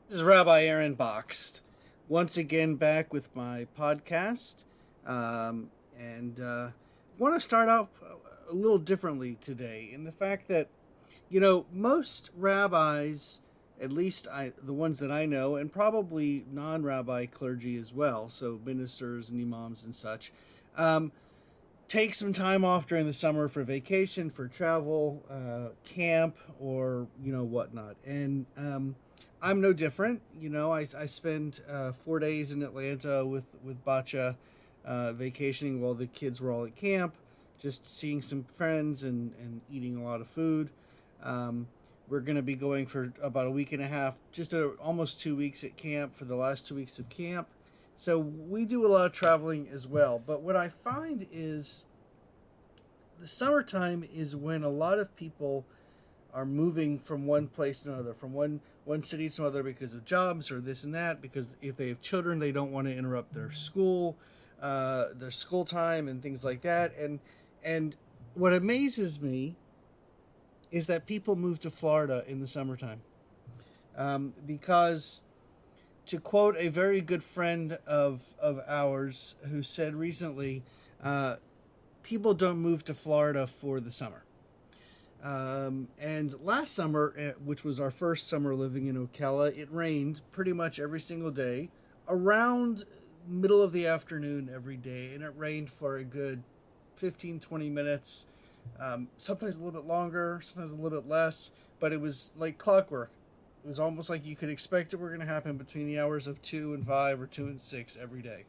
This is Rabbi Aaron Boxed, once again back with my podcast. And I want to start out a little differently today in the fact that, most rabbis, at least the ones that I know, and probably non rabbi clergy as well, so ministers and imams and such, um, take some time off during the summer for vacation, for travel, camp, or whatnot. And I'm no different. I spent 4 days in Atlanta with Bacha, vacationing while the kids were all at camp, just seeing some friends and eating a lot of food. Um, we're going to be going for about a week and a half, almost 2 weeks at camp for the last 2 weeks of camp. So we do a lot of traveling as well. But what I find is the summertime is when a lot of people are moving from one place to another, from one city to another because of jobs or this and that. Because if they have children, they don't want to interrupt their school time and things like that. And what amazes me is that people move to Florida in the summertime, because to quote a very good friend of ours who said recently, uh, people don't move to Florida for the summer. And last summer, which was our first summer living in Ocala, it rained pretty much every single day around middle of the afternoon every day. And it rained for a good 15, 20 minutes, sometimes a little bit longer, sometimes a little bit less, but it was like clockwork. It was almost like you could expect it were going to happen between the hours of 2 and 5 or 2 and 6 every day.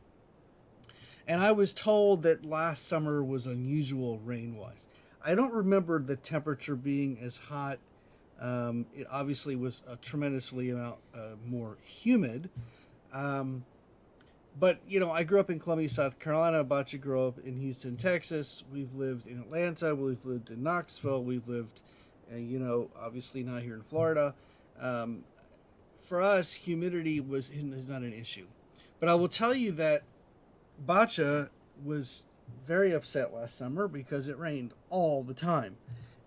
And I was told that last summer was unusual rain wise. I don't remember the temperature being as hot. It obviously was a tremendously amount more humid. Um, but I grew up in Columbia, South Carolina. Bacha grew up in Houston, Texas. We've lived in Atlanta. We've lived in Knoxville. We've lived, obviously not here in Florida. Um, for us, humidity is not an issue. But I will tell you that Bacha was very upset last summer because it rained all the time,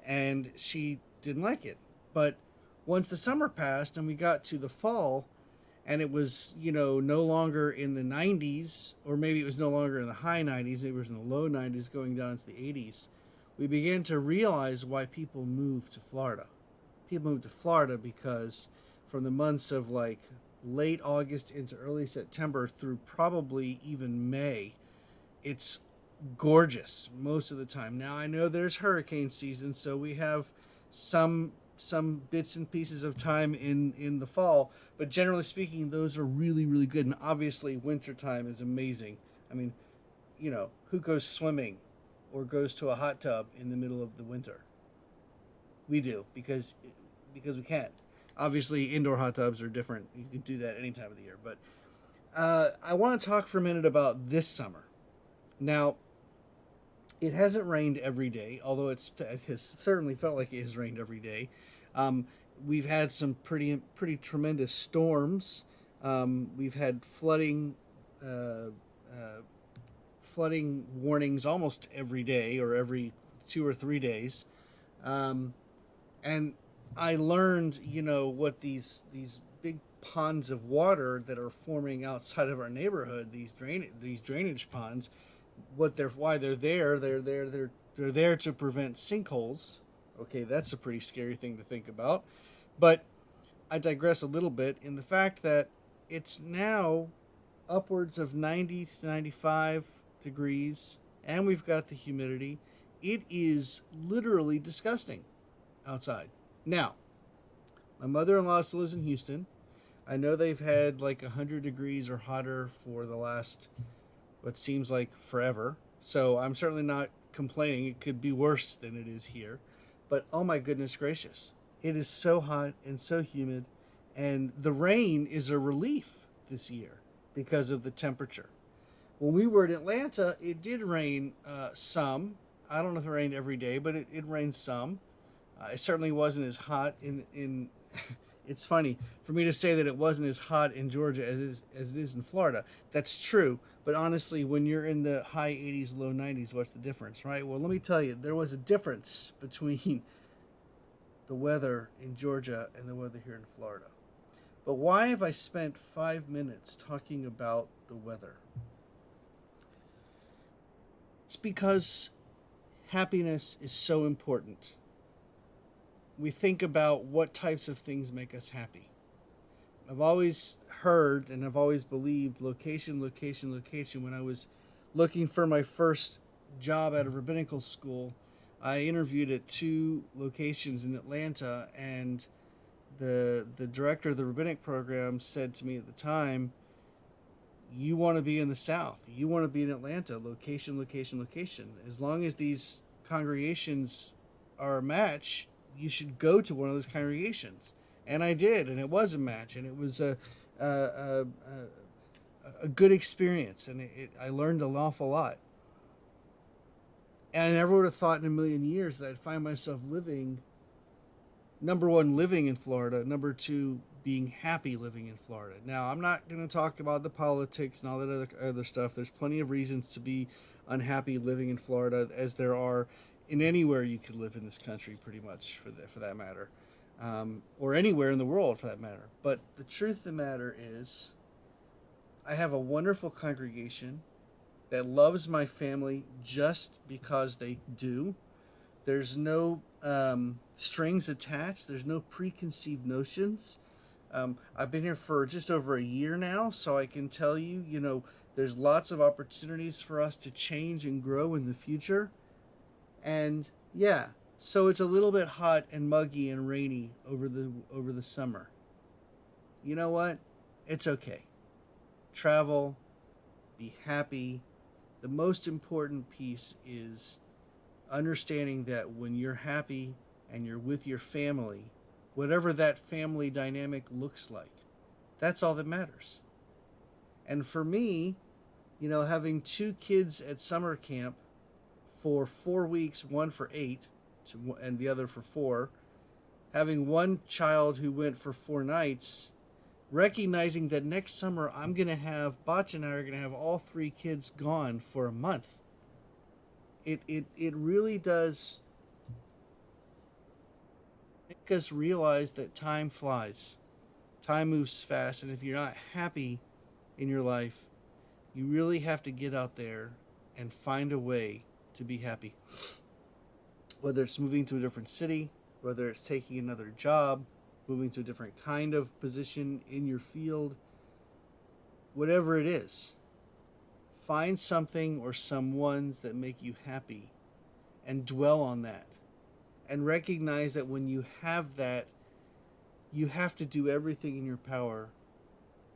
and she didn't like it. But once the summer passed and we got to the fall, and it was no longer in the 90s, or maybe it was no longer in the high 90s, maybe it was in the low 90s going down into the 80s, we began to realize why people moved to Florida. People moved to Florida because from the months of like late August into early September through probably even May, it's gorgeous most of the time. Now I know there's hurricane season, so we have some bits and pieces of time in the fall, but generally speaking, those are really really good. And obviously, wintertime is amazing. I mean, who goes swimming or goes to a hot tub in the middle of the winter? We do because we can. Obviously, indoor hot tubs are different. You can do that any time of the year. But I want to talk for a minute about this summer. Now, it hasn't rained every day, although it has certainly felt like it has rained every day. Um, we've had some pretty tremendous storms. We've had uh, uh, flooding warnings almost every day or every 2 or 3 days. Um, and I learned, what these big ponds of water that are forming outside of our neighborhood, these drainage ponds, why they're there. They're there to prevent sinkholes. Okay, that's a pretty scary thing to think about. But I digress a little bit in the fact that it's now upwards of 90 to 95 degrees, and we've got the humidity. It is literally disgusting outside. Now, my mother-in-law still lives in Houston. I know they've had like 100 degrees or hotter for the last what seems like forever. So I'm certainly not complaining. It could be worse than it is here. But oh my goodness gracious. It is so hot and so humid. And the rain is a relief this year because of the temperature. When we were in Atlanta, it did rain some. I don't know if it rained every day, but it rained some. It certainly wasn't as hot in it's funny for me to say that it wasn't as hot in Georgia as it is in Florida. That's true, but honestly, when you're in the high 80s, low 90s, what's the difference, right? Well, let me tell you, there was a difference between the weather in Georgia and the weather here in Florida. But why have I spent 5 minutes talking about the weather? It's because happiness is so important. We think about what types of things make us happy. I've always heard and I've always believed location, location, location. When I was looking for my first job at a rabbinical school, I interviewed at two locations in Atlanta, and the director of the rabbinic program said to me at the time, "You want to be in the South. You want to be in Atlanta. Location, location, location. As long as these congregations are a match, you should go to one of those congregations." And I did, and it was a match, and it was a, a, a good experience, and I learned an awful lot. And I never would have thought in a million years that I'd find myself living, number one, living in Florida, number two, being happy living in Florida. Now, I'm not going to talk about the politics and all that other stuff. There's plenty of reasons to be unhappy living in Florida, as there are in anywhere you could live in this country, pretty much, for that matter, or anywhere in the world for that matter. But the truth of the matter is, I have a wonderful congregation that loves my family just because they do. There's no strings attached. There's no preconceived notions. I've been here for just over a year now, so I can tell you, there's lots of opportunities for us to change and grow in the future. And yeah, so it's a little bit hot and muggy and rainy over the summer. You know what? It's okay. Travel, be happy. The most important piece is understanding that when you're happy and you're with your family, whatever that family dynamic looks like, that's all that matters. And for me, having two kids at summer camp for 4 weeks, one for 8, and the other for 4, having one child who went for 4 nights, recognizing that next summer Botch and I are going to have all 3 kids gone for a month. It really does make us realize that time flies. Time moves fast, and if you're not happy in your life, you really have to get out there and find a way to be happy. Whether it's moving to a different city, whether it's taking another job, moving to a different kind of position in your field, whatever it is, find something or someones that make you happy and dwell on that. And recognize that when you have that, you have to do everything in your power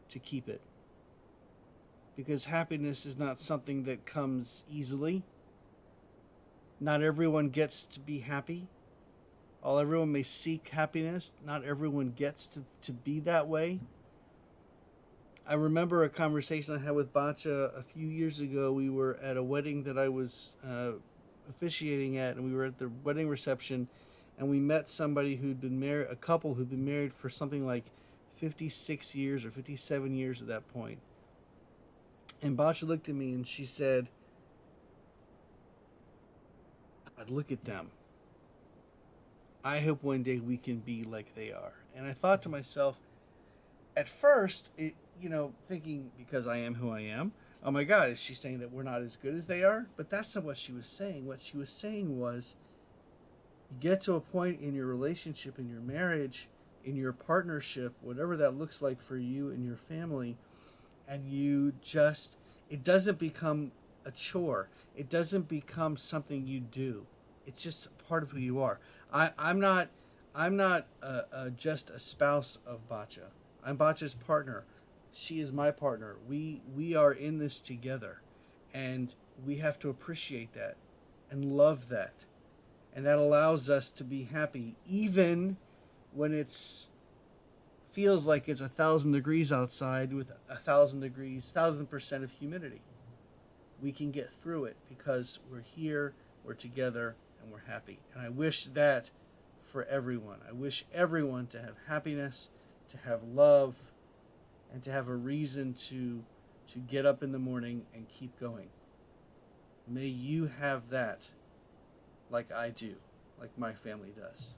to keep it. Because happiness is not something that comes easily. Not everyone gets to be happy. While everyone may seek happiness, not everyone gets to be that way. I remember a conversation I had with Bacha a few years ago. We were at a wedding that I was officiating at, and we were at the wedding reception, and we met somebody who'd been married, a couple who'd been married for something like 56 years or 57 years at that point. And Bacha looked at me and she said, "God, look at them. I hope one day we can be like they are." And I thought to myself, at first, thinking, because I am who I am, oh my God, is she saying that we're not as good as they are? But that's not what she was saying. What she was saying was, you get to a point in your relationship, in your marriage, in your partnership, whatever that looks like for you and your family, and it doesn't become a chore. It doesn't become something you do. It's just part of who you are. I'm not just a spouse of Bacha. I'm Bacha's partner. She is my partner. We are in this together, and we have to appreciate that and love that, and that allows us to be happy even when it's feels like it's 1,000 degrees outside with 1,000% of humidity. We can get through it because we're here, we're together, and we're happy. And I wish that for everyone. I wish everyone to have happiness, to have love, and to have a reason to get up in the morning and keep going. May you have that like I do, like my family does.